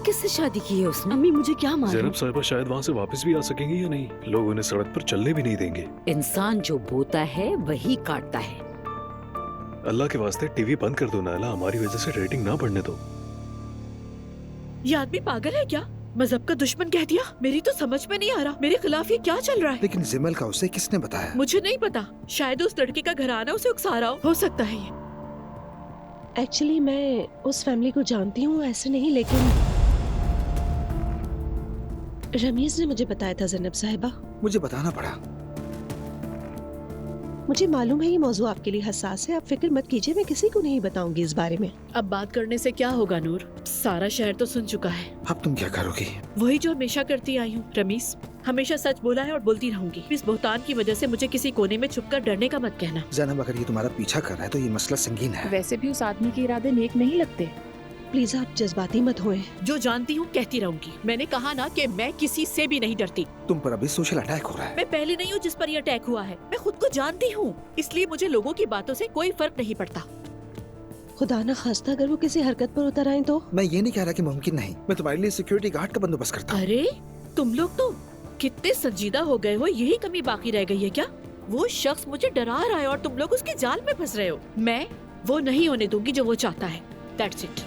किससे शादी की है उसने? अम्मी मुझे क्या मालूम। ज़ैनब साहिबा शायद वहाँ से वापस भी आ सकेंगी या नहीं। लोग उन्हें सड़क पर चलने भी नहीं देंगे। इंसान जो बोता है वही काटता है। अल्लाह के वास्ते टीवी बंद कर दो नायला, हमारी वजह से रेटिंग ना बढ़ने दो। ये आदमी पागल है क्या? मजहब का दुश्मन कह दिया। मेरी तो समझ में नहीं आ रहा मेरे खिलाफ ये क्या चल रहा है। लेकिन जिमल का उसे किसने बताया? मुझे नहीं पता, शायद उस लड़के का घराना उसे उकसा रहा हो सकता है ये। एक्चुअली मैं उस फैमिली को जानती हूँ ऐसे नहीं, लेकिन रमीज ने मुझे बताया था ज़ैनब साहिबा। मुझे बताना पड़ा। मुझे मालूम है ये मौजू आपके लिए हसास है, आप फिक्र मत कीजिए, मैं किसी को नहीं बताऊंगी इस बारे में। अब बात करने से क्या होगा नूर, सारा शहर तो सुन चुका है। अब तुम क्या करोगी? वही जो हमेशा करती आई हूँ रमीज, हमेशा सच बोला है और बोलती रहूंगी। इस बोहतान की वजह से मुझे किसी कोने में छुपकर डरने का मत कहना। ज़ैनब अगर ये तुम्हारा पीछा कर रहा है तो ये मसला संगीन है। वैसे भी उस आदमी के इरादे नेक नहीं लगते। प्लीज आप जज्बाती मत होए। जो जानती हूँ कहती रहूंगी। मैंने कहा ना कि मैं किसी से भी नहीं डरती। तुम पर अभी सोशल अटैक हो रहा है। मैं पहले नहीं हूँ जिस पर यह अटैक हुआ है, मैं खुद को जानती हूँ, इसलिए मुझे लोगों की बातों से कोई फर्क नहीं पड़ता। खुदा न खास्ता अगर वो किसी हरकत पर उतर आए तो। मैं ये नहीं कह रहा कि मुमकिन नहीं, मैं तुम्हारे लिए सिक्योरिटी गार्ड का बंदोबस्त करता हूँ। अरे तुम लोग तो कितने संजीदा हो गए हो, यही कमी बाकी रह गई है क्या? वो शख्स मुझे डरा रहा है और तुम लोग उसके जाल में फंस रहे हो। मैं वो नहीं होने दूंगी जो वो चाहता है। That's it.